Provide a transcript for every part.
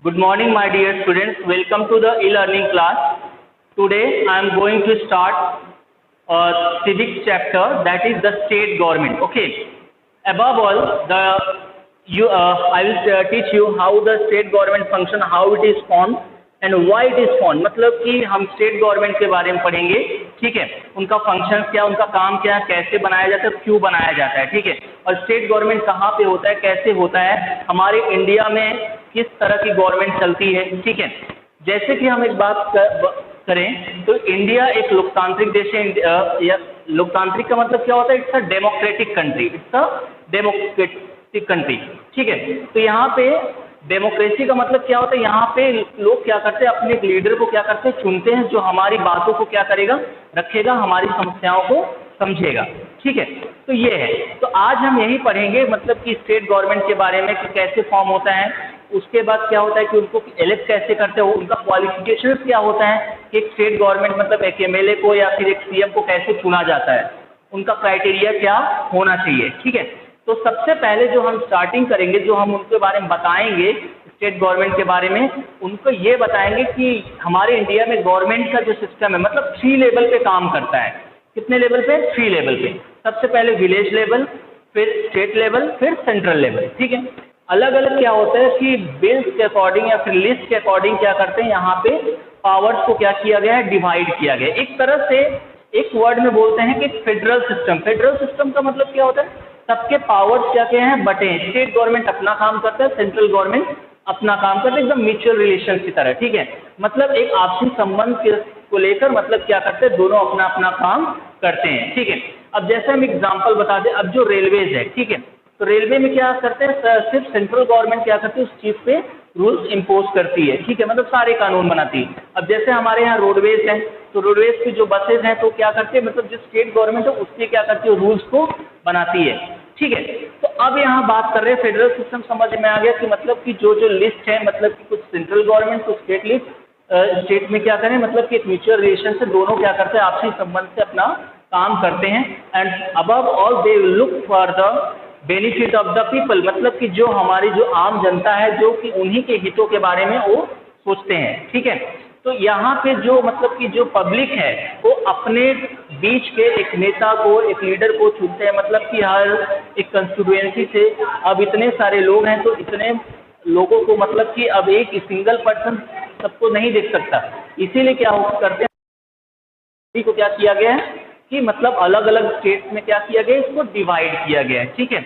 Good morning, my dear students. Welcome to the e-learning class. Today, I am going to start a civics chapter, that is the state government. Okay. Above all, I will teach you how the state government function, how it is formed, and why it is formed. मतलब कि हम state government के बारे में पढ़ेंगे, ठीक है, उनका फंक्शन क्या, उनका काम क्या, कैसे बनाया जाता है, क्यों बनाया जाता है, ठीक है, और स्टेट गवर्नमेंट कहाँ पे होता है, कैसे होता है, हमारे इंडिया में किस तरह की गवर्नमेंट चलती है, ठीक है। जैसे कि हम एक बात करें तो इंडिया एक लोकतांत्रिक देश है। या लोकतांत्रिक का मतलब क्या होता है? It's a democratic country, it's a democratic country, ठीक है। तो यहाँ पे डेमोक्रेसी का मतलब क्या होता है? यहाँ पे लोग क्या करते हैं, अपने लीडर को क्या करते हैं, चुनते हैं, जो हमारी बातों को क्या करेगा, रखेगा, हमारी समस्याओं को समझेगा, ठीक है। तो ये है, तो आज हम यही पढ़ेंगे, मतलब कि स्टेट गवर्नमेंट के बारे में कि कैसे फॉर्म होता है, उसके बाद क्या होता है कि उनको इलेक्ट कैसे करते हो, उनका क्वालिफिकेशंस क्या होता है कि एक स्टेट गवर्नमेंट मतलब एक एमएलए को या फिर एक सीएम को कैसे चुना जाता है, उनका क्राइटेरिया क्या होना चाहिए, ठीक है। तो सबसे पहले जो हम स्टार्टिंग करेंगे, जो हम उनके बारे में बताएंगे स्टेट गवर्नमेंट के बारे में, उनको ये बताएंगे कि हमारे इंडिया में गवर्नमेंट का जो सिस्टम है मतलब 3 लेवल पे काम करता है। कितने लेवल पे? 3 लेवल पे। सबसे पहले विलेज लेवल, फिर स्टेट लेवल, फिर सेंट्रल लेवल, ठीक है। अलग अलग क्या होता है कि बिल्स के अकॉर्डिंग या फिर लिस्ट के अकॉर्डिंग क्या करते हैं, यहाँ पे पावर्स को क्या किया गया है, डिवाइड किया गया है। एक तरह से एक वर्ड में बोलते हैं कि फेडरल सिस्टम। फेडरल सिस्टम का मतलब क्या होता है? सबके पावर्स क्या क्या हैं, बटे हैं। स्टेट गवर्नमेंट अपना काम करता है, सेंट्रल गवर्नमेंट अपना काम करता है, एकदम म्यूचुअल रिलेशन की तरह, ठीक है। मतलब एक आपसी संबंध को लेकर मतलब क्या करते हैं, दोनों अपना अपना काम करते हैं, ठीक है। अब जैसे हम एग्जांपल बता दें, अब जो रेलवेज है, ठीक है, तो रेलवे में क्या करते हैं, सिर्फ सेंट्रल गवर्नमेंट क्या करती है, उस चीज पे रूल्स इम्पोज करती है, ठीक है, मतलब सारे कानून बनाती है। अब जैसे हमारे यहाँ रोडवेज है, तो रोडवेज की जो बसेज हैं तो क्या करते हैं, मतलब जो स्टेट गवर्नमेंट है उससे क्या करती है, रूल्स को बनाती है, ठीक है। तो अब यहाँ बात कर रहे हैं फेडरल सिस्टम, समझ में आ गया कि मतलब कि जो जो लिस्ट है, मतलब कि कुछ सेंट्रल गवर्नमेंट, कुछ स्टेट लिस्ट, स्टेट में क्या करें, मतलब कि एक म्यूचुअल रिलेशन से दोनों क्या करते हैं, आपसी संबंध से अपना काम करते हैं। And above all they look for the benefit of the people, मतलब कि जो हमारी जो आम जनता है, जो कि उन्हीं के हितों के बारे में वो सोचते हैं, ठीक है। तो यहाँ पे जो मतलब कि जो पब्लिक है वो अपने बीच के एक नेता को, एक लीडर को चुनते हैं, मतलब कि हर एक कंस्टिट्यूएंसी से अब इतने सारे लोग हैं, तो इतने लोगों को मतलब कि अब एक सिंगल पर्सन सबको नहीं देख सकता, इसीलिए क्या करते हैं को क्या किया गया है कि मतलब अलग अलग स्टेट्स में क्या किया गया है, इसको डिवाइड किया गया है, ठीक है,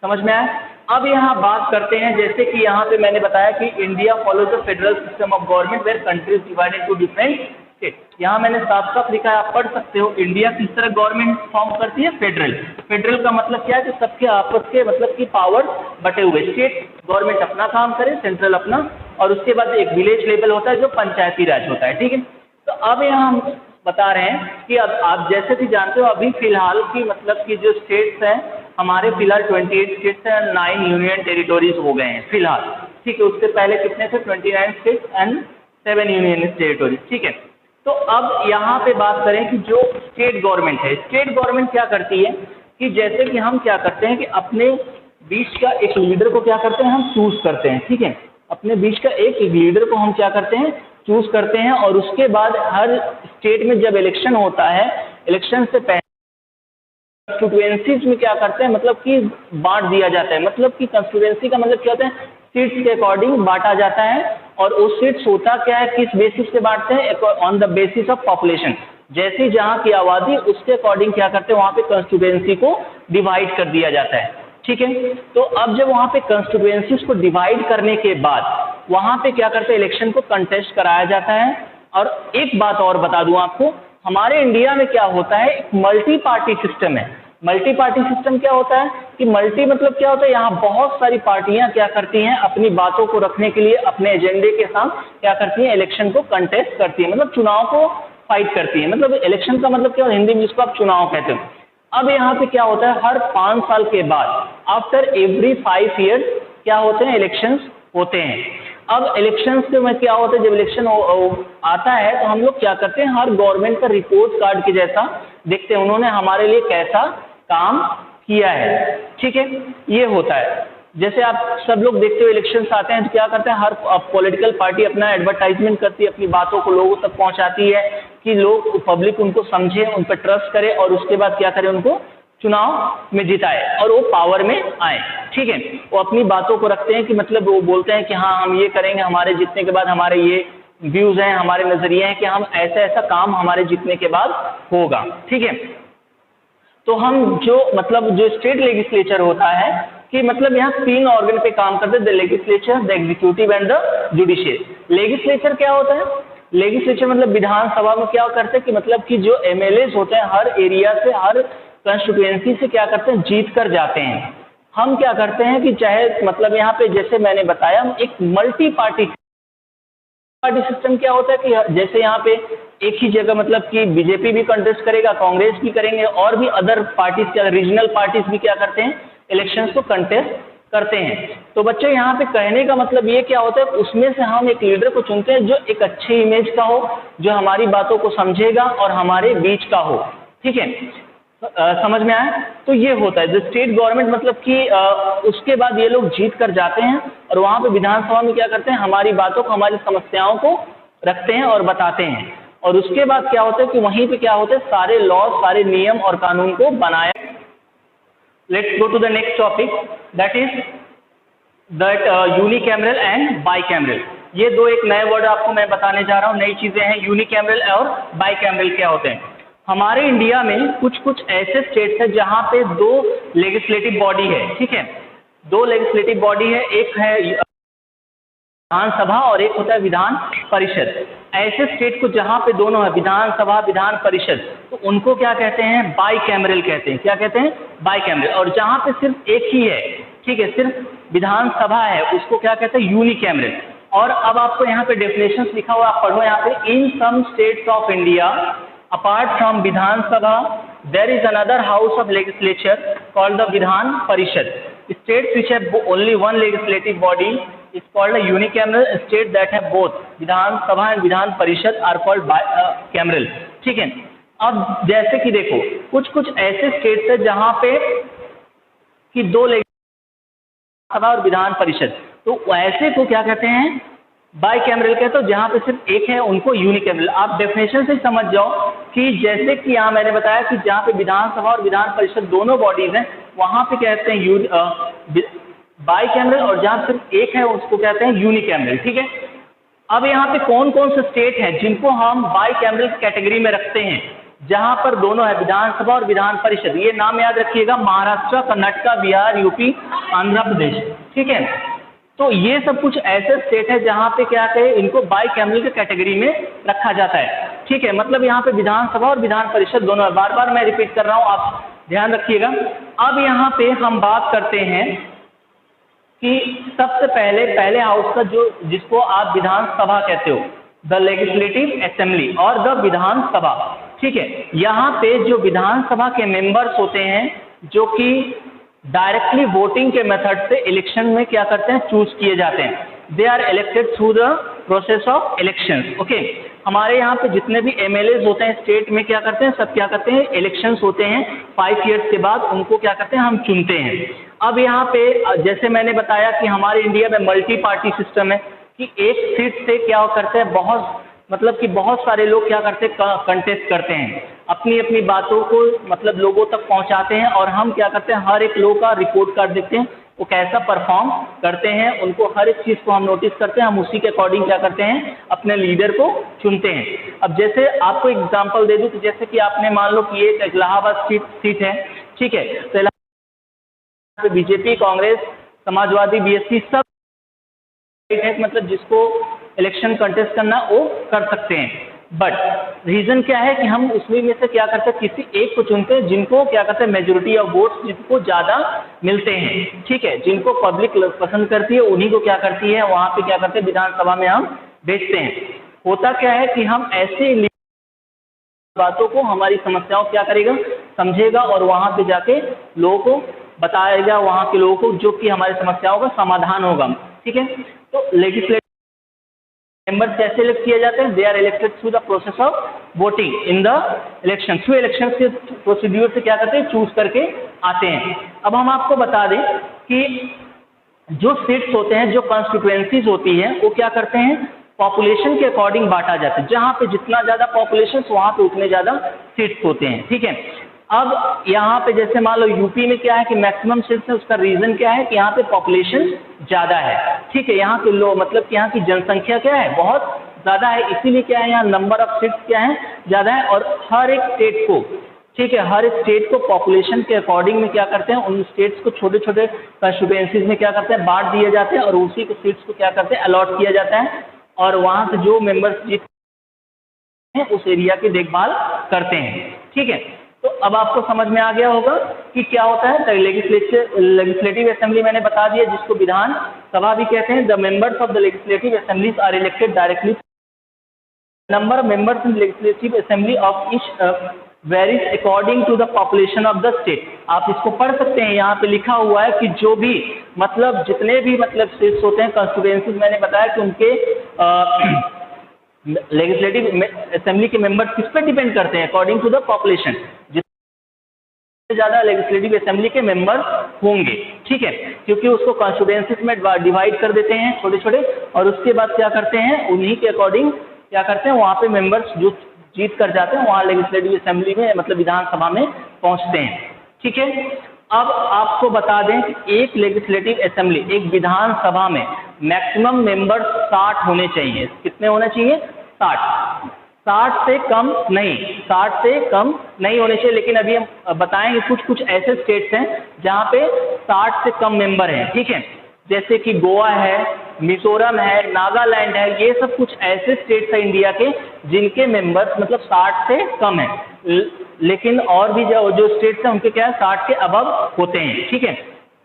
समझ में आया। अब यहाँ बात करते हैं, जैसे कि यहाँ पे मैंने बताया कि India follows the federal system of government where country's divided to different state. यहाँ मैंने साफ साफ लिखा है, आप पढ़ सकते हो। इंडिया किस तरह गवर्नमेंट फॉर्म करती है? फेडरल। फेडरल का मतलब क्या है कि सबके आपस के मतलब की पावर बटे हुए, स्टेट गवर्नमेंट अपना काम करे, सेंट्रल अपना, और उसके बाद एक विलेज लेवल होता है जो पंचायती राज होता है, ठीक है। तो अब यहाँ हम बता रहे हैं कि अब आप जैसे कि जानते हो अभी फिलहाल की मतलब कि जो स्टेट्स हैं हमारे, फिलहाल 28 स्टेट्स हैं, 9 यूनियन टेरिटोरीज हो गए हैं फिलहाल, ठीक है। उससे पहले कितने थे? 29 स्टेट्स एंड 7 यूनियन टेरिटोरीज, ठीक है। तो अब यहाँ पे बात करें कि जो स्टेट गवर्नमेंट है, स्टेट गवर्नमेंट क्या करती है कि जैसे कि हम क्या करते हैं कि अपने बीच का एक लीडर को क्या करते हैं, हम चूज करते हैं, ठीक है। अपने बीच का एक लीडर को हम क्या करते हैं, चूज करते हैं, और उसके बाद हर स्टेट में जब इलेक्शन होता है, इलेक्शन से पहले कंस्टिट्यूएंसीज में क्या करते हैं, मतलब कि बांट दिया जाता है। मतलब कि कंस्टिट्यूएंसी का मतलब क्या होता है, सीट्स के अकॉर्डिंग बांटा जाता है, और वो सीट्स होता क्या है, किस बेसिस पे बांटते हैं, on the basis of population. जैसे जहाँ की आबादी उसके अकॉर्डिंग क्या करते हैं, वहाँ पे कंस्टिट्यूएंसी को डिवाइड कर दिया जाता है, ठीक है। तो अब जब वहाँ पे कंस्टिट्यूएंसीज को डिवाइड करने के बाद वहाँ पे क्या करते हैं, इलेक्शन को कंटेस्ट कराया जाता है। और एक बात और बता दूं आपको, हमारे इंडिया में क्या होता है, एक मल्टी पार्टी सिस्टम है। मल्टी पार्टी सिस्टम क्या होता है कि मल्टी मतलब क्या होता है, यहाँ बहुत सारी पार्टियां क्या करती हैं, अपनी बातों को रखने के लिए अपने एजेंडे के साथ क्या करती हैं, इलेक्शन को कंटेस्ट करती है, मतलब चुनाव को फाइट करती है। मतलब इलेक्शन का मतलब क्या है, हिंदी में जिसको आप चुनाव कहते हो। अब यहाँ पे क्या होता है, हर 5 साल के बाद, आफ्टर एवरी 5 ईयर्स क्या होते हैं, इलेक्शंस होते हैं। अब इलेक्शंस में क्या होता है, जब इलेक्शन आता है तो हम लोग क्या करते हैं, हर गवर्नमेंट का रिपोर्ट कार्ड के जैसा देखते हैं, उन्होंने हमारे लिए कैसा काम किया है, ठीक है, ये होता है। जैसे आप सब लोग देखते हो इलेक्शंस आते हैं तो क्या करते हैं, हर पॉलिटिकल पार्टी अपना एडवर्टाइजमेंट करती है, अपनी बातों को लोगों तक पहुंचाती है कि लोग पब्लिक उनको समझे, उन पर ट्रस्ट करे और उसके बाद क्या करे, उनको चुनाव में जिताए और वो पावर में आए। ठीक है, वो अपनी बातों को रखते हैं कि मतलब वो बोलते हैं कि हाँ हम ये करेंगे, हमारे जीतने के बाद हमारे ये व्यूज हैं, हमारे नजरिए हैं कि हम ऐसा ऐसा काम हमारे जीतने के बाद होगा। ठीक है, तो हम जो मतलब जो स्टेट लेजिस्लेचर होता है कि मतलब यहाँ 3 ऑर्गन पे काम करते हैं, the legislature, the executive and the judicial. Legislature क्या होता है, लेजिस्लेचर मतलब विधानसभा में क्या करते हैं कि मतलब कि जो एमएलए होते हैं हर एरिया से, हर कंस्टिट्यूएंसी से क्या करते हैं, जीत कर जाते हैं। हम क्या करते हैं कि चाहे मतलब यहाँ पे जैसे मैंने बताया, हम एक मल्टी पार्टी सिस्टम क्या होता है कि जैसे यहाँ पे एक ही जगह मतलब कि बीजेपी भी कंटेस्ट करेगा, कांग्रेस भी करेंगे और भी अदर पार्टीज क्या, रीजनल पार्टीज भी क्या करते हैं, इलेक्शंस को कंटेस्ट करते हैं। तो बच्चों यहाँ पे कहने का मतलब ये क्या होता है, उसमें से हम एक लीडर को चुनते हैं जो एक अच्छी इमेज का हो, जो हमारी बातों को समझेगा और हमारे बीच का हो। ठीक है, समझ में आया? तो ये होता है जो स्टेट गवर्नमेंट मतलब कि उसके बाद ये लोग जीत कर जाते हैं और वहाँ पे विधानसभा में क्या करते हैं, हमारी बातों को, हमारी समस्याओं को रखते हैं और बताते हैं। और उसके बाद क्या होता है कि वहीं पे क्या होता है, सारे लॉ, सारे नियम और कानून को बनाया। Let's go to the next topic, that is that unicameral and bicameral. ये दो एक नए वर्ड आपको मैं बताने जा रहा हूँ, नई चीजें हैं। यूनिकैमरल और बाइकैमरल क्या होते हैं? हमारे इंडिया में कुछ कुछ ऐसे स्टेट्स हैं जहाँ पे 2 लेजिस्लेटिव बॉडी है। ठीक है, 2 लेजिस्लेटिव बॉडी है, एक है विधानसभा और एक होता है विधान परिषद। ऐसे स्टेट को जहाँ पे दोनों है, विधानसभा, विधान परिषद, तो उनको क्या कहते हैं, बाइकैमरल कहते हैं। क्या कहते हैं? बाइकैमरल। और जहाँ पे सिर्फ एक ही है, ठीक है, सिर्फ विधानसभा है, उसको क्या कहते हैं, यूनिकैमरल। और अब आपको यहाँ पे डेफिनेशंस लिखा हुआ, आप पढ़ो यहाँ पे, in some states of India apart from Vidhan Sabha, there is another house of legislature called the Vidhan Parishad. States which have only one legislative body is called a unicameral. States that have both Vidhan Sabha and Vidhan Parishad are called bicameral. ठीक है, अब जैसे कि देखो कुछ कुछ ऐसे states है जहाँ पे कि 2 सभा और विधान परिषद, तो ऐसे को क्या कहते हैं, बाइकैमरल कहते हो। जहाँ पे सिर्फ एक है उनको यूनिकैमरल। आप डेफिनेशन से समझ जाओ कि जैसे कि यहाँ मैंने बताया कि जहाँ पे विधानसभा और विधान परिषद दोनों बॉडीज हैं वहाँ पे कहते हैं बाइकैमरल, और जहाँ सिर्फ एक है उसको कहते हैं यूनिकैमरल। ठीक है, अब यहाँ पे कौन कौन से स्टेट हैं जिनको हम बाइकैमरल कैटेगरी में रखते हैं, जहाँ पर दोनों है, विधानसभा और विधान परिषद। ये नाम याद रखिएगा, महाराष्ट्र, कर्नाटक, बिहार, यूपी, आंध्र प्रदेश। ठीक है, तो ये सब कुछ ऐसे स्टेट है जहाँ पे क्या कहे, इनको बाइकैमरल की कैटेगरी में रखा जाता है। ठीक है, मतलब यहाँ पे विधानसभा और विधान परिषद दोनों है। बार बार मैं रिपीट कर रहा हूँ, आप ध्यान रखिएगा। अब यहाँ पे हम बात करते हैं कि सबसे पहले हाउस का जो, जिसको आप विधानसभा कहते हो, द लेजिस्लेटिव असेंबली और द विधानसभा। ठीक है, यहाँ पे जो विधानसभा के मेंबर्स होते हैं जो कि डायरेक्टली वोटिंग के मेथड से इलेक्शन में क्या करते हैं, चूज किए जाते हैं। They are elected through the process of elections. Okay, हमारे यहाँ पे जितने भी एमएलए होते हैं स्टेट में क्या करते हैं, सब क्या करते हैं, इलेक्शंस होते हैं 5 ईयर्स के बाद, उनको क्या करते हैं, हम चुनते हैं। अब यहाँ पे जैसे मैंने बताया कि हमारे इंडिया में मल्टी पार्टी सिस्टम है कि एक सीट से क्या करते हैं, बहुत मतलब कि बहुत सारे लोग क्या करते हैं, कंटेस्ट करते हैं, अपनी अपनी बातों को मतलब लोगों तक पहुंचाते हैं, और हम क्या करते हैं, हर एक लोग का रिपोर्ट कार्ड देखते हैं, वो कैसा परफॉर्म करते हैं, उनको हर एक चीज़ को हम नोटिस करते हैं, हम उसी के अकॉर्डिंग क्या करते हैं, अपने लीडर को चुनते हैं। अब जैसे आपको एग्जांपल दे दूं, तो जैसे कि आपने मान लो कि ये इलाहाबाद सीट है। ठीक है, तो इलाहाबाद बीजेपी, कांग्रेस, समाजवादी, बीएसपी सब है, मतलब जिसको इलेक्शन कंटेस्ट करना वो कर सकते हैं। बट रीजन क्या है कि हम उसमें में से क्या करते हैं, किसी एक को चुनते हैं जिनको क्या करते हैं, मेजोरिटी ऑफ वोट्स जिनको ज़्यादा मिलते हैं। ठीक है, जिनको पब्लिक पसंद करती है उन्हीं को क्या करती है, वहाँ पे क्या करते हैं, विधानसभा में हम भेजते हैं। होता क्या है कि हम ऐसे बातों को, हमारी समस्याओं क्या करेगा, समझेगा और वहाँ पे जाके लोगों को बताएगा, वहाँ के लोगों को, जो कि हमारी समस्याओं का समाधान होगा। ठीक है, तो लेजिस्लेटिव मेंबर्स कैसे इलेक्ट किए जाते हैं, they are elected through the process of voting in the election. Through election के प्रोसीड्यूर से क्या करते हैं, चूज करके आते हैं। अब हम आपको बता दें कि जो सीट्स होते हैं, जो कॉन्स्टिट्यूएंसीज होती हैं, वो क्या करते हैं, पॉपुलेशन के अकॉर्डिंग बांटा जाता है। जहाँ पे जितना ज़्यादा पॉपुलेशन, वहाँ पे उतने ज़्यादा सीट्स होते हैं। ठीक है, अब यहाँ पे जैसे मान लो यूपी में क्या है कि मैक्सिमम सीट्स है, उसका रीज़न क्या है कि यहाँ पे पॉपुलेशन ज़्यादा है। ठीक है, यहाँ के लोग मतलब कि यहाँ की जनसंख्या क्या है, बहुत ज़्यादा है, इसीलिए क्या है यहाँ नंबर ऑफ सीट्स क्या है, ज़्यादा है। और हर एक स्टेट को, ठीक है, हर स्टेट को पॉपुलेशन के अकॉर्डिंग में क्या करते हैं, उन स्टेट्स को छोटे छोटे कंस्टिट्यूएंसीज में क्या करते हैं, बांट दिए जाते हैं, और उसी के सीट्स को क्या करते हैं, अलॉट किया जाता है, और वहाँ से जो मेंबर्स जीतते हैं उस एरिया की देखभाल करते हैं। ठीक है, तो अब आपको समझ में आ गया होगा कि क्या होता है। लेजिस्लेटिव असेंबली मैंने बता दिया, जिसको विधान सभा भी कहते हैं। The members of the legislative assemblies are elected directly. Number of members in legislative assembly of each varies according to the population of the state. आप इसको पढ़ सकते हैं, यहाँ पे लिखा हुआ है कि जो भी मतलब जितने भी मतलब स्टेट्स होते हैं, कॉन्स्टिट्यूएंसीज, मैंने बताया कि उनके लेजिस्लेटिव असेंबली के मेंबर्स किस पे डिपेंड करते हैं, अकॉर्डिंग टू द पॉपुलेशन। जितने ज़्यादा लेजिस्लेटिव असेंबली के मेंबर होंगे, ठीक है, क्योंकि उसको कॉन्स्टिट्यूएंसीज में डिवाइड कर देते हैं छोटे छोटे, और उसके बाद क्या करते हैं, उन्हीं के अकॉर्डिंग क्या करते हैं, वहाँ पे मेंबर्स जो जीत कर जाते हैं वहाँ लेजिस्लेटिव असेंबली में मतलब विधानसभा में पहुँचते हैं। ठीक है, अब आपको बता दें कि एक लेजिस्लेटिव असेंबली, एक विधानसभा में मैक्सिमम मेंबर्स 60 होने चाहिए। कितने होने चाहिए, 60। 60 से कम नहीं, 60 से कम नहीं होने चाहिए। लेकिन अभी हम बताएंगे कुछ कुछ ऐसे स्टेट्स हैं जहाँ पे 60 से कम मेंबर हैं। ठीक है, जैसे कि गोवा है, मिजोरम है, नागालैंड है, ये सब कुछ ऐसे स्टेट्स हैं इंडिया के जिनके मेंबर्स मतलब 60 से कम है। लेकिन और भी जो स्टेट्स हैं उनके क्या है, 60 के अबव होते हैं। ठीक है,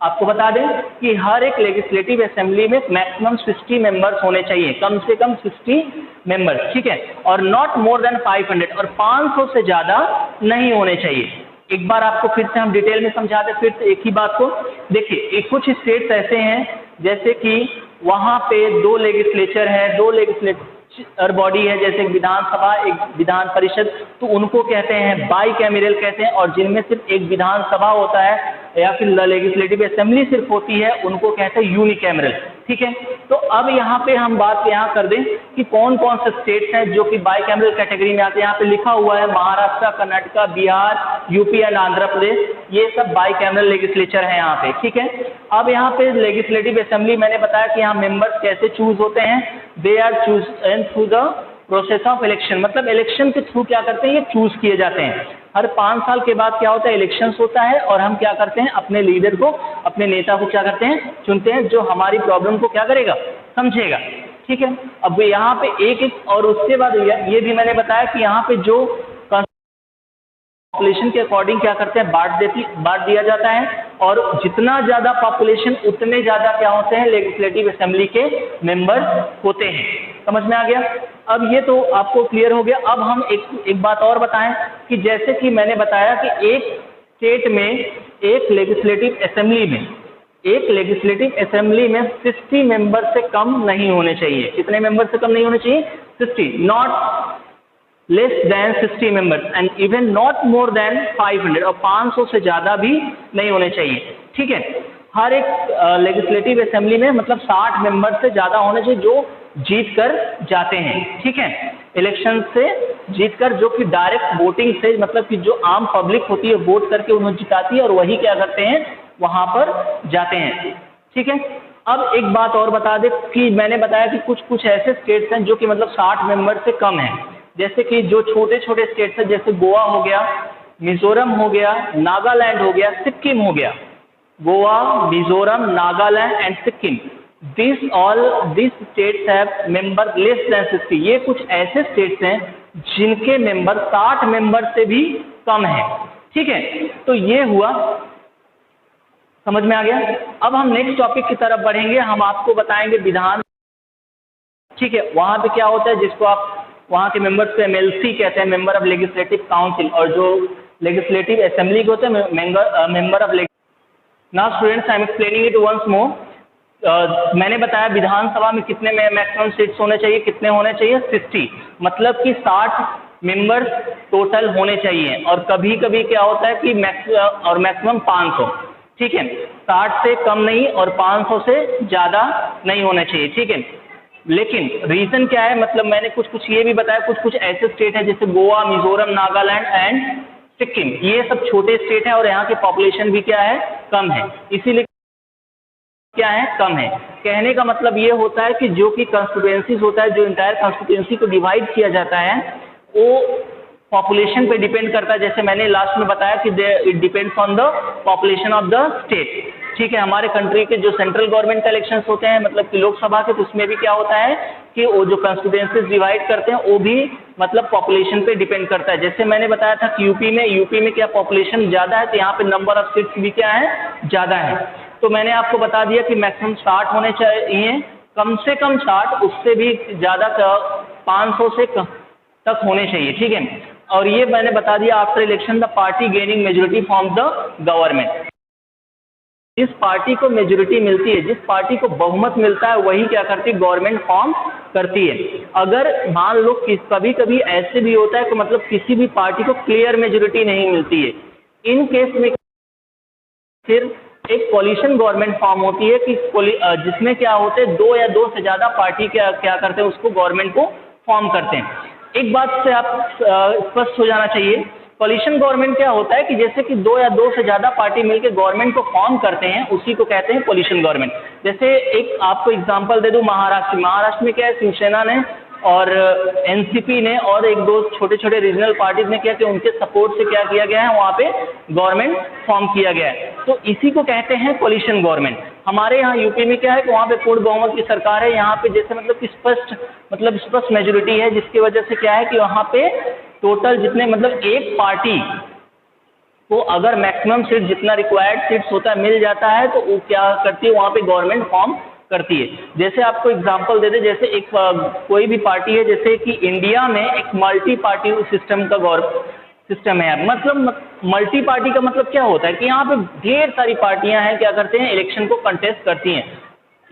आपको बता दें कि हर एक लेजिस्लेटिव असेंबली में मैक्सिमम 60 मेंबर्स होने चाहिए, कम से कम 60 मेंबर्स। ठीक है, और नॉट मोर देन 500, और 500 से ज़्यादा नहीं होने चाहिए। एक बार आपको फिर से हम डिटेल में समझाते, फिर से एक ही बात को देखिए। कुछ स्टेट्स ऐसे हैं जैसे कि वहाँ पे 2 लेजिस्लेचर हैं, 2 लेजिस्लेचर बॉडी है, जैसे विधानसभा, एक विधान परिषद, तो उनको कहते हैं बाईकैमरल कहते हैं। और जिनमें सिर्फ एक विधानसभा होता है या फिर लेजिस्लेटिव असेंबली सिर्फ होती है, उनको कहते हैं यूनिकैमरल। ठीक है, तो अब यहाँ पे हम बात यहाँ कर दें कि कौन कौन से स्टेट्स हैं जो कि बाईकैमरल कैटेगरी में आते हैं। यहाँ पे लिखा हुआ है महाराष्ट्र, कर्नाटक, बिहार, यूपी एंड आंध्र प्रदेश, ये सब बाईकैमरल लेजिस्लेचर हैं यहाँ पे। ठीक है, अब यहाँ पे लेजिस्लेटिव असेंबली मैंने बताया कि यहाँ मेंबर्स कैसे चूज होते हैं, they are choose through the process of election, मतलब इलेक्शन के थ्रू क्या करते हैं, ये चूज किए जाते हैं। हर 5 साल के बाद क्या होता है, इलेक्शंस होता है, और हम क्या करते हैं, अपने लीडर को, अपने नेता को क्या करते हैं, चुनते हैं, जो हमारी प्रॉब्लम को क्या करेगा, समझेगा। ठीक है, अब यहाँ पे एक और उसके बाद ये भी मैंने बताया कि यहाँ पे जो पॉपुलेशन के अकॉर्डिंग क्या करते हैं, बांट दिया जाता है, और जितना ज़्यादा पॉपुलेशन उतने ज़्यादा क्या होते हैं, लेजिस्लेटिव असेंबली के मेंबर्स होते हैं। समझ में आ गया। अब ये तो आपको क्लियर हो गया। अब हम एक बात और बताएं कि जैसे कि मैंने बताया कि एक स्टेट में, एक लेजिस्लेटिव असेंबली में 60 मेंबर से कम नहीं होने चाहिए। कितने मेंबर से कम नहीं होने चाहिए, 60, not less than 60 members and even not more than 500, और 500 से ज़्यादा भी नहीं होने चाहिए। ठीक है, हर एक लेजिस्लेटिव असेंबली में मतलब 60 मेंबर से ज़्यादा होने चाहिए जो जीत कर जाते हैं। ठीक है, इलेक्शन से जीत कर, जो कि डायरेक्ट वोटिंग से, मतलब कि जो आम पब्लिक होती है वोट करके उन्हें जिताती है, और वही क्या करते हैं, वहाँ पर जाते हैं। ठीक है, अब एक बात और बता दें कि मैंने बताया कि कुछ कुछ ऐसे स्टेट्स हैं जो कि मतलब 60 मेंबर से कम हैं। जैसे कि जो छोटे छोटे स्टेट्स हैं, जैसे गोवा हो गया, मिजोरम हो गया, नागालैंड हो गया, सिक्किम हो गया। Goa, Mizoram, Nagaland and Sikkim, this states have member less than 60। ये कुछ ऐसे स्टेट्स हैं जिनके मेंबर 60 मेंबर से भी कम हैं। ठीक है, तो ये हुआ, समझ में आ गया। अब हम नेक्स्ट टॉपिक की तरफ बढ़ेंगे। हम आपको बताएंगे विधान। ठीक है, वहाँ पे क्या होता है, जिसको आप वहाँ के मेंबर्स को MLC कहते हैं, मेंबर ऑफ लेजिस्लेटिव काउंसिल, और जो लेजिस्लेटिव असेंबली के होते हैं member of. Now students, I am explaining it once more. मैंने बताया विधानसभा में कितने में मैक्सिमम सीट्स होने चाहिए, कितने होने चाहिए, 60, मतलब कि 60 मेंबर्स टोटल होने चाहिए। और कभी कभी क्या होता है कि मैक्सिमम 500। ठीक है, 60 से कम नहीं और 500 से ज़्यादा नहीं होना चाहिए, ठीक है। लेकिन रीज़न क्या है, मतलब मैंने कुछ ये भी बताया, कुछ ऐसे स्टेट है जैसे गोवा, मिजोरम, नागालैंड एंड सिक्किम, ये सब छोटे स्टेट हैं और यहाँ की पॉपुलेशन भी क्या है, कम है, इसीलिए क्या है, कम है। कहने का मतलब ये होता है कि जो कि कंस्टिट्यूएंसीज होता है, जो इंटायर कंस्टिट्यूएंसी को डिवाइड किया जाता है, वो पॉपुलेशन पे डिपेंड करता है। जैसे मैंने लास्ट में बताया कि it depends on the population of the state, ठीक है। हमारे कंट्री के जो सेंट्रल गवर्नमेंट का इलेक्शंस होते हैं, मतलब कि लोकसभा के, तो उसमें भी क्या होता है कि वो जो कंस्टिट्यूएंसीज डिवाइड करते हैं वो भी मतलब पॉपुलेशन पे डिपेंड करता है। जैसे मैंने बताया था कि यूपी में क्या पॉपुलेशन ज़्यादा है, तो यहाँ पे नंबर ऑफ सीट्स भी क्या है, ज़्यादा है। तो मैंने आपको बता दिया कि मैक्सिमम 60 होने चाहिए, कम से कम 60, उससे भी ज़्यादा 500 से तक होने चाहिए, ठीक है। और ये मैंने बता दिया, after election the party gaining majority from the government, जिस पार्टी को मेजोरिटी मिलती है, जिस पार्टी को बहुमत मिलता है, वही क्या करती है, गवर्नमेंट फॉर्म करती है। अगर मान लो कि कभी कभी ऐसे भी होता है कि मतलब किसी भी पार्टी को क्लियर मेजोरिटी नहीं मिलती है, इन केस में फिर एक कोलिशन गवर्नमेंट फॉर्म होती है कि जिसमें क्या होते हैं, दो या दो से ज़्यादा पार्टी क्या करते हैं, उसको गवर्नमेंट को फॉर्म करते हैं। एक बात से आप स्पष्ट हो जाना चाहिए, कोलिशन गवर्नमेंट क्या होता है कि जैसे कि दो या दो से ज़्यादा पार्टी मिलकर गवर्नमेंट को फॉर्म करते हैं, उसी को कहते हैं कोलिशन गवर्नमेंट। जैसे एक आपको एग्जांपल दे दूं, महाराष्ट्र में क्या है, शिवसेना ने और एनसीपी ने और एक दो छोटे छोटे रीजनल पार्टीज ने क्या कि उनके सपोर्ट से क्या किया गया है, वहाँ पे गवर्नमेंट फॉर्म किया गया है, तो इसी को कहते हैं कोलिशन गवर्नमेंट। हमारे यहाँ यूपी में क्या है कि वहाँ पे पूर्ण बहुमत की सरकार है, यहाँ पे जैसे मतलब कि स्पष्ट मेजोरिटी है, जिसकी वजह से क्या है कि वहाँ पे टोटल जितने मतलब एक पार्टी को अगर मैक्सिमम सीट जितना रिक्वायर्ड सीट्स होता है मिल जाता है, तो वो क्या करती है, वहाँ पे गवर्नमेंट फॉर्म करती है। जैसे आपको एग्जांपल दे दे, जैसे एक कोई भी पार्टी है, जैसे कि इंडिया में एक मल्टी पार्टी सिस्टम का सिस्टम है। मतलब मल्टी पार्टी का मतलब क्या होता है कि यहाँ पे ढेर सारी पार्टियां हैं, क्या करते हैं, इलेक्शन को कंटेस्ट करती हैं।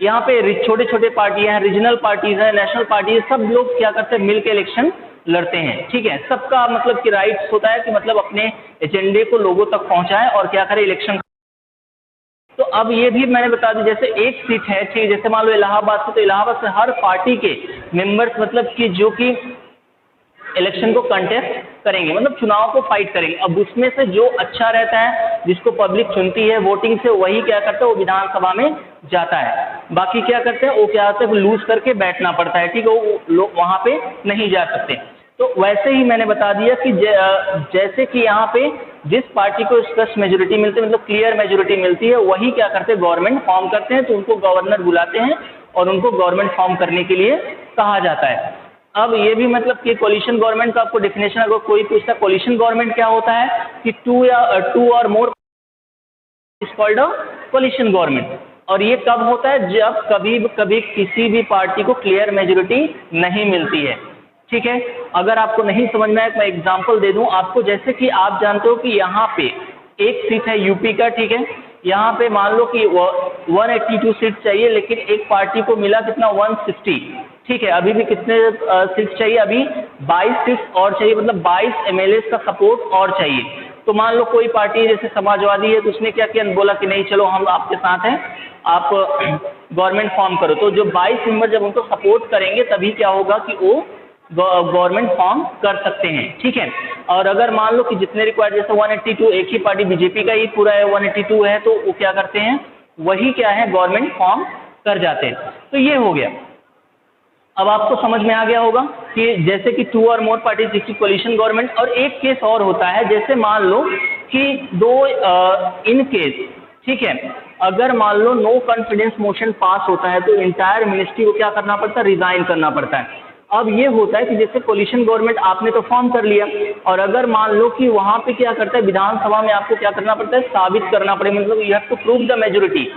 यहाँ पे छोटे छोटे पार्टियां हैं, रीजनल पार्टीज हैं, नेशनल पार्टीज, सब लोग क्या करते हैं, मिलकर इलेक्शन लड़ते हैं, ठीक है। सबका मतलब कि राइट्स होता है कि मतलब अपने एजेंडे को लोगों तक पहुंचाएं और क्या करें, इलेक्शन। तो अब ये भी मैंने बता दी, जैसे एक सीट है, ठीक, जैसे मान लो इलाहाबाद से, तो इलाहाबाद से हर पार्टी के मेंबर्स मतलब कि जो कि इलेक्शन को कंटेस्ट करेंगे, मतलब चुनाव को फाइट करेंगे। अब उसमें से जो अच्छा रहता है, जिसको पब्लिक चुनती है वोटिंग से, वही क्या करता है, वो विधानसभा में जाता है। बाकी क्या करते हैं, वो क्या होता है, वो लूज करके बैठना पड़ता है, ठीक है, वो लोग वहाँ पे नहीं जा सकते। तो वैसे ही मैंने बता दिया कि जैसे कि यहाँ पे जिस पार्टी को स्पष्ट मेजोरिटी मिलती है, मतलब क्लियर मेजोरिटी मिलती है, वही क्या करते हैं, गवर्नमेंट फॉर्म करते हैं। तो उनको गवर्नर बुलाते हैं और उनको गवर्नमेंट फॉर्म करने के लिए कहा जाता है। अब ये भी मतलब कि कोलिशन गवर्नमेंट का आपको डेफिनेशन अगर कोई पूछता है, कोलिशन गवर्नमेंट क्या होता है कि टू और more is called a coalition government. और ये कब होता है, जब कभी किसी भी पार्टी को क्लियर मेजोरिटी नहीं मिलती है, ठीक है। अगर आपको नहीं समझ में आए, मैं एग्जांपल दे दूं आपको। जैसे कि आप जानते हो कि यहाँ पे एक सीट है यूपी का, ठीक है, यहाँ पे मान लो कि 182 सीट चाहिए, लेकिन एक पार्टी को मिला कितना, 160, ठीक है। अभी भी कितने सीट चाहिए, अभी 22 सीट्स और चाहिए, मतलब 22 MLAs का सपोर्ट और चाहिए। तो मान लो कोई पार्टी जैसे समाजवादी है, तो उसने क्या किया, बोला कि नहीं चलो हम आपके साथ हैं, आप गवर्नमेंट फॉर्म करो। तो जो 22 मेंबर जब उनको सपोर्ट करेंगे, तभी क्या होगा कि वो गवर्नमेंट फॉर्म कर सकते हैं, ठीक है। और अगर मान लो कि जितने रिक्वायर्ड, जैसे 182, एक ही पार्टी बीजेपी का ही पूरा है 182 है, तो वो क्या करते हैं, वही क्या है, गवर्नमेंट फॉर्म कर जाते हैं। तो ये हो गया। अब आपको समझ में आ गया होगा कि जैसे कि 2 और मोर पार्टी जिसकी कोलिशन गवर्नमेंट। और एक केस और होता है, जैसे मान लो कि इन केस, ठीक है, अगर मान लो नो कॉन्फिडेंस मोशन पास होता है, तो इंटायर मिनिस्ट्री को क्या करना पड़ता है, रिजाइन करना पड़ता है। अब ये होता है कि जैसे कोलिशन गवर्नमेंट आपने तो फॉर्म कर लिया, और अगर मान लो कि वहाँ पे क्या करता है, विधानसभा में आपको क्या करना पड़ता है, साबित करना पड़ेगा, मतलब you have to prove the majority.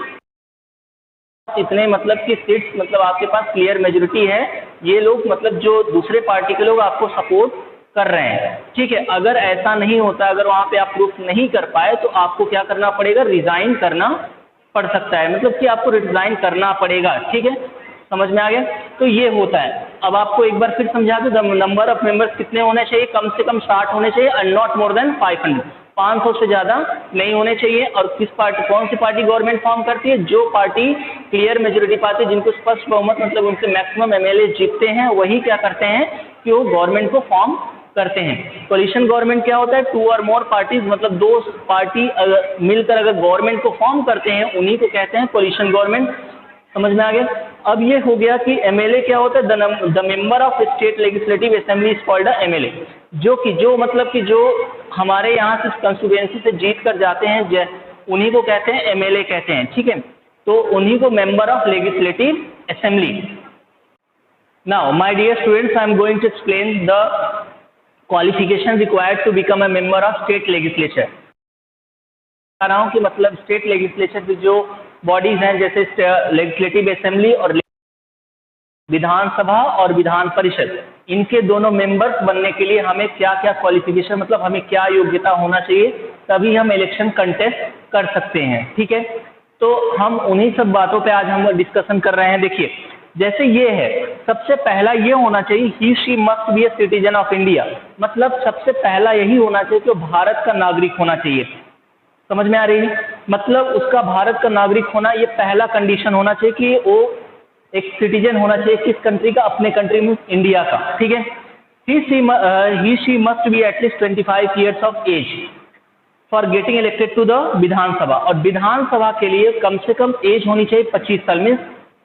इतने मतलब कि सीट्स मतलब आपके पास क्लियर मेजोरिटी है, ये लोग मतलब जो दूसरे पार्टी के लोग आपको सपोर्ट कर रहे हैं, ठीक है। अगर ऐसा नहीं होता, अगर वहाँ पे आप प्रूफ नहीं कर पाए, तो आपको क्या करना पड़ेगा, रिजाइन करना पड़ सकता है, मतलब कि आपको रिजाइन करना पड़ेगा, ठीक है। समझ में आ गया। तो ये होता है। अब आपको एक बार फिर समझा दूं, नंबर ऑफ मेंबर्स कितने होने चाहिए, कम से कम 60 होने चाहिए, एंड नॉट मोर देन 500। 500 से ज़्यादा नहीं होने चाहिए। और कौन सी पार्टी गवर्नमेंट फॉर्म करती है? जो पार्टी क्लियर मेजोरिटी पाती है, जिनको स्पष्ट बहुमत मतलब उनके मैक्सिमम एमएलए जीतते हैं, वही क्या करते हैं कि वो गवर्नमेंट को फॉर्म करते हैं। कोलिशन गवर्नमेंट क्या होता है? 2 और मोर पार्टीज मतलब 2 पार्टी मिलकर अगर गवर्नमेंट को फॉर्म करते हैं, उन्हीं को कहते हैं कोलिशन गवर्नमेंट। समझ में आ गया? अब ये हो गया कि एमएलए क्या होता है? The member of state legislative assembly is called a MLA. जो हमारे यहाँ से कंस्टिट्यूएंसी से जीत कर जाते हैं, उन्हीं को कहते हैं एमएलए कहते हैं, ठीक है। तो उन्हीं को member of legislative assembly. Now my dear students, I am going to explain the qualification required to become a member of state legislature. कह रहा हूँ कि मतलब स्टेट लेजिस्लेचर की जो बॉडीज हैं, जैसे लेजिस्लेटिव असेंबली और विधानसभा और विधान परिषद, इनके दोनों मेंबर्स बनने के लिए हमें क्या क्या क्वालिफिकेशन मतलब हमें क्या योग्यता होना चाहिए, तभी हम इलेक्शन कंटेस्ट कर सकते हैं, ठीक है। तो हम उन्हीं सब बातों पे आज हम डिस्कशन कर रहे हैं। देखिए, जैसे ये है, सबसे पहला ये होना चाहिए he she must be a citizen of India. मतलब सबसे पहला यही होना चाहिए कि वो भारत का नागरिक होना चाहिए। समझ में आ रही है? मतलब उसका भारत का नागरिक होना ये पहला कंडीशन होना चाहिए कि वो एक सिटीजन होना चाहिए। किस कंट्री का? अपने कंट्री में, इंडिया का, ठीक है। He she must be at least 25 years of age for getting elected to the Vidhan Sabha. और विधानसभा के लिए कम से कम एज होनी चाहिए 25 साल में।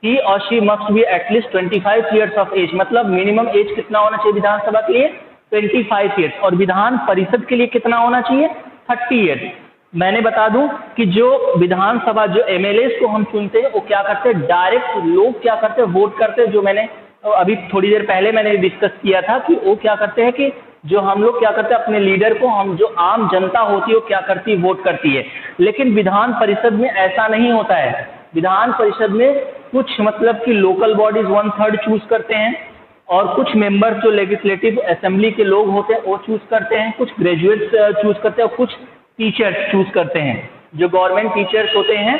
ही और she must be at least 25 years of age, मतलब मिनिमम एज कितना होना चाहिए विधानसभा के लिए? 25 ईयर्स। और विधान परिषद के लिए कितना होना चाहिए? 30 ईयर्स। मैंने बता दूं कि जो विधानसभा जो एमएलए को हम चुनते हैं, वो क्या करते हैं? डायरेक्ट लोग क्या करते हैं? वोट करते हैं। जो मैंने अभी थोड़ी देर पहले मैंने डिस्कस किया था कि वो क्या करते हैं कि जो हम लोग क्या करते हैं, अपने लीडर को, हम जो आम जनता होती है वो क्या करती है? वोट करती है। लेकिन विधान परिषद में ऐसा नहीं होता है। विधान परिषद में कुछ मतलब कि लोकल बॉडीज 1/3 चूज करते हैं, और कुछ मेंबर्स जो लेजिस्लेटिव असेंबली के लोग होते हैं वो चूज करते हैं, कुछ ग्रेजुएट्स चूज करते हैं, और कुछ टीचर्स चूज करते हैं। जो गवर्नमेंट टीचर्स होते हैं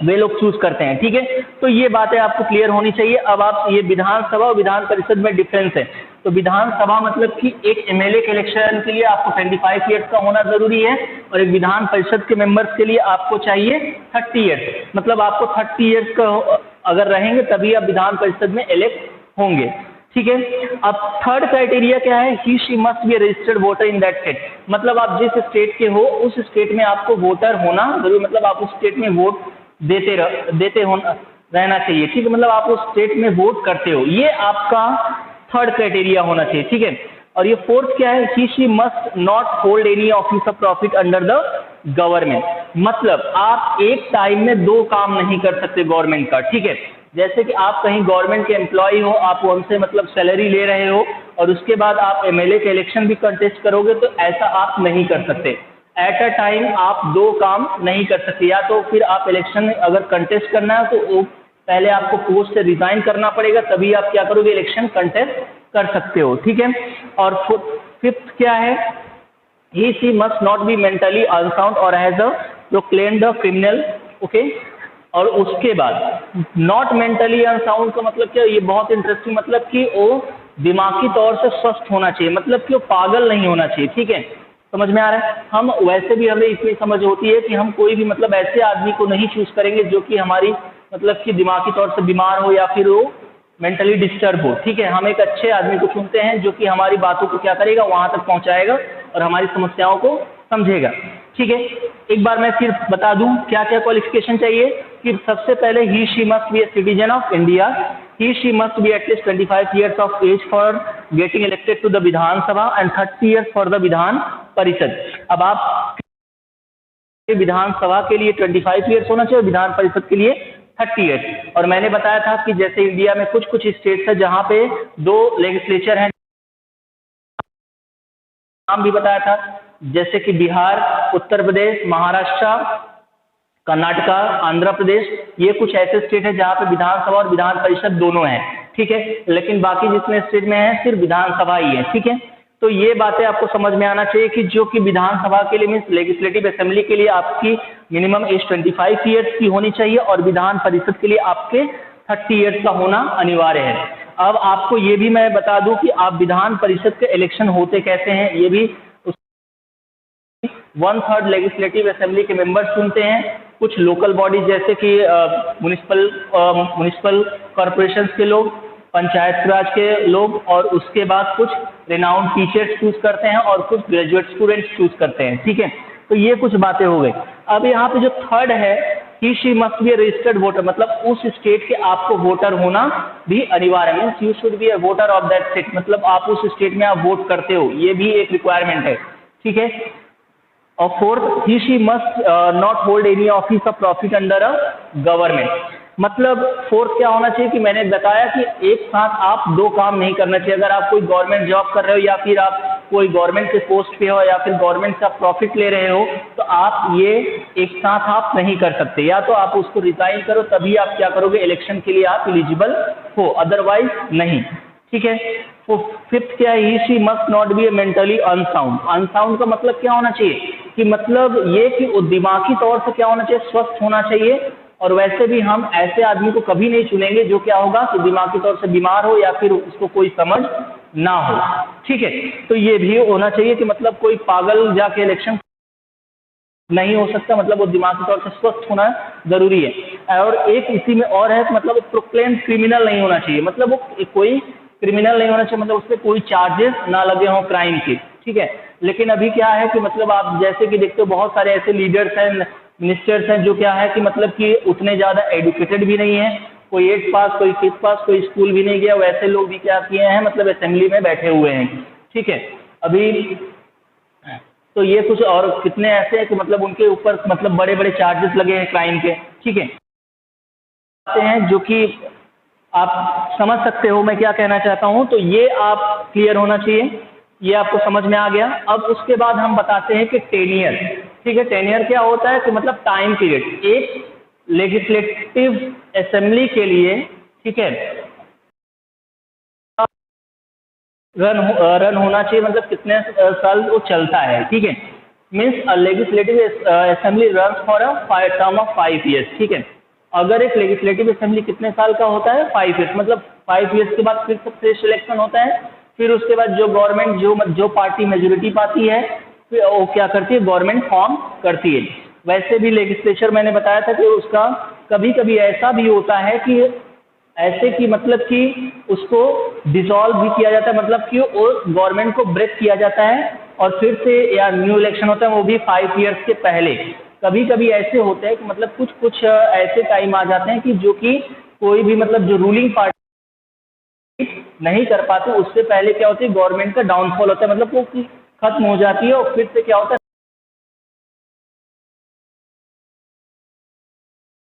वे लोग चूज करते हैं, ठीक है। तो ये बातें आपको क्लियर होनी चाहिए। अब आप ये विधानसभा और विधान परिषद में डिफरेंस है। तो विधानसभा मतलब कि एक एमएलए के इलेक्शन के लिए आपको 25 ईयर्स का होना जरूरी है, और एक विधान परिषद के मेंबर्स के लिए आपको चाहिए 30 ईयर्स। मतलब आपको 30 ईयर्स का अगर रहेंगे तभी आप विधान परिषद में इलेक्ट होंगे, ठीक है। अब थर्ड क्राइटेरिया क्या है? He she must be registered voter in that state. मतलब आप जिस स्टेट के हो उस स्टेट में आपको वोटर होना जरूर, मतलब आप उस स्टेट में वोट देते रहना चाहिए, ठीक है। मतलब आप उस स्टेट में वोट करते हो, ये आपका थर्ड क्राइटेरिया होना चाहिए, ठीक है। और ये फोर्थ क्या है? He she must not hold any office of profit under the government. मतलब आप एक टाइम में 2 काम नहीं कर सकते गवर्नमेंट का, ठीक है। जैसे कि आप कहीं गवर्नमेंट के एम्प्लॉय हो, आप उनसे मतलब सैलरी ले रहे हो, और उसके बाद आप एमएलए के इलेक्शन भी कंटेस्ट करोगे, तो ऐसा आप नहीं कर सकते। एट अ टाइम आप 2 काम नहीं कर सकते। या तो फिर आप इलेक्शन में अगर कंटेस्ट करना है तो वो पहले आपको पोस्ट से रिजाइन करना पड़ेगा, तभी आप क्या करोगे? इलेक्शन कंटेस्ट कर सकते हो, ठीक है। और फिफ्थ क्या है? He she must not be mentally unsound और has a proclaimed the criminal, okay. और उसके बाद नॉट मेंटली अनसाउंड का मतलब क्या? ये बहुत इंटरेस्टिंग, मतलब कि वो दिमागी तौर से स्वस्थ होना चाहिए, मतलब कि वो पागल नहीं होना चाहिए, ठीक है। समझ में आ रहा है? हम वैसे भी हमें इतनी समझ होती है कि हम कोई भी मतलब ऐसे आदमी को नहीं चूज करेंगे जो कि हमारी मतलब कि दिमागी तौर से बीमार हो या फिर वो मेंटली डिस्टर्ब हो, ठीक है। हम एक अच्छे आदमी को चुनते हैं जो कि हमारी बातों को क्या करेगा? वहां तक पहुंचाएगा और हमारी समस्याओं को समझेगा, ठीक है। एक बार मैं फिर बता दूं क्या क्या क्वालिफिकेशन चाहिए। कि सबसे पहले he she must be a citizen of India, he she must be at least 25 years of age for getting elected to the Vidhan Sabha and 30 years for the Vidhan Parishad. अब आप विधानसभा के लिए 25 ईयर्स होना चाहिए, विधान परिषद के लिए 30 ईयर्स। और मैंने बताया था कि जैसे इंडिया में कुछ कुछ स्टेट्स है जहां पे 2 लेजिस्लेचर हैं, नाम भी बताया था, जैसे कि बिहार, उत्तर प्रदेश, महाराष्ट्र, कर्नाटका, आंध्र प्रदेश। ये कुछ ऐसे स्टेट है जहां पे विधानसभा और विधान परिषद दोनों हैं, ठीक है। लेकिन बाकी जितने स्टेट में है सिर्फ विधानसभा ही है, ठीक है। तो ये बातें आपको समझ में आना चाहिए कि जो कि विधानसभा के लिए मीन्स लेजिस्लेटिव असेंबली के लिए आपकी मिनिमम एज 25 ईयर्स की होनी चाहिए, और विधान परिषद के लिए आपके 30 ईयर्स का होना अनिवार्य है। अब आपको ये भी मैं बता दूं कि आप विधान परिषद के इलेक्शन होते कैसे हैं, ये भी 1/3 लेजिस्लेटिव असेंबली के मेंबर्स चुनते हैं, कुछ लोकल बॉडी जैसे कि म्युनिसिपल कॉरपोरेशंस के लोग, पंचायत राज के लोग, और उसके बाद कुछ रिनाउंड टीचर्स चूज करते हैं और कुछ ग्रेजुएट स्टूडेंट्स चूज करते हैं। ठीक है, तो ये कुछ बातें हो गई। अब यहाँ पे जो थर्ड है, he she must be a registered voter, मतलब उस स्टेट के आपको वोटर होना भी अनिवार्य है, means you should be A voter of that state, मतलब आप उस स्टेट में आप वोट करते हो, ये भी एक रिक्वायरमेंट है। ठीक है, और fourth, he she must not hold any office of profit under a government, मतलब फोर्थ क्या होना चाहिए कि मैंने बताया कि एक साथ आप दो काम नहीं करना चाहिए। अगर आप कोई गवर्नमेंट जॉब कर रहे हो या फिर आप कोई गवर्नमेंट के पोस्ट पे हो या फिर गवर्नमेंट से आप प्रॉफिट ले रहे हो, तो आप ये एक साथ आप नहीं कर सकते, या तो आप उसको रिजाइन करो तभी आप क्या करोगे, इलेक्शन के लिए आप एलिजिबल हो, अदरवाइज नहीं। ठीक है, तो फिफ्थ क्या है, he she must not be a mentally unsound. Unsound का मतलब क्या होना चाहिए कि मतलब ये कि वो दिमागी तौर से क्या होना चाहिए, स्वस्थ होना चाहिए, और वैसे भी हम ऐसे आदमी को कभी नहीं चुनेंगे जो क्या होगा कि दिमागी तौर से बीमार हो या फिर उसको कोई समझ ना हो। ठीक है, तो ये भी होना चाहिए कि मतलब कोई पागल जाके इलेक्शन नहीं हो सकता, मतलब वो दिमागी तौर से स्वस्थ होना जरूरी है। और एक इसी में और है कि मतलब वो प्रोक्लेम क्रिमिनल नहीं होना चाहिए, मतलब वो कोई क्रिमिनल नहीं होना चाहिए, मतलब उस पर कोई चार्जेस ना लगे हों क्राइम के। ठीक है, लेकिन अभी क्या है कि मतलब आप जैसे कि देखते हो बहुत सारे ऐसे लीडर्स हैं, मिनिस्टर्स हैं जो क्या है कि मतलब कि उतने ज़्यादा एडुकेटेड भी नहीं है, कोई 8th पास, कोई 5th पास, कोई स्कूल भी नहीं गया, वैसे लोग भी क्या किए हैं, मतलब असेंबली में बैठे हुए हैं। ठीक है, अभी तो ये कुछ और कितने ऐसे हैं कि मतलब उनके ऊपर मतलब बड़े बड़े चार्जेस लगे हैं क्राइम के। ठीक है, हैं जो कि आप समझ सकते हो मैं क्या कहना चाहता हूं, तो ये आप क्लियर होना चाहिए, ये आपको समझ में आ गया। अब उसके बाद हम बताते हैं कि टेनियर। ठीक है, टेनियर क्या होता है कि मतलब टाइम पीरियड एक लेजिस्लेटिव असेंबली के लिए, ठीक है, रन होना चाहिए, मतलब कितने साल वो चलता है। ठीक है, means legislative assembly run for a term of 5 years. ठीक है, अगर एक लेजिस्लेटिव असेंबली कितने साल का होता है, 5 ईयर्स, मतलब 5 ईयर्स के बाद फिर से फ्रेश इलेक्शन होता है, फिर उसके बाद जो गवर्नमेंट जो पार्टी मेजोरिटी पाती है फिर वो क्या करती है, गवर्नमेंट फॉर्म करती है। वैसे भी लेजिस्लेचर मैंने बताया था कि उसका कभी कभी ऐसा भी होता है कि ऐसे कि मतलब कि उसको डिसॉल्व भी किया जाता है, मतलब कि वो गवर्नमेंट को ब्रेक किया जाता है और फिर से या न्यू इलेक्शन होता है, वो भी 5 ईयर्स के पहले। कभी कभी ऐसे होते हैं कि मतलब कुछ कुछ ऐसे टाइम आ जाते हैं कि जो कि कोई भी मतलब जो रूलिंग पार्टी नहीं कर पाते, उससे पहले क्या होती है, गवर्नमेंट का डाउनफॉल होता है, मतलब वो खत्म हो जाती है और फिर से क्या होता है,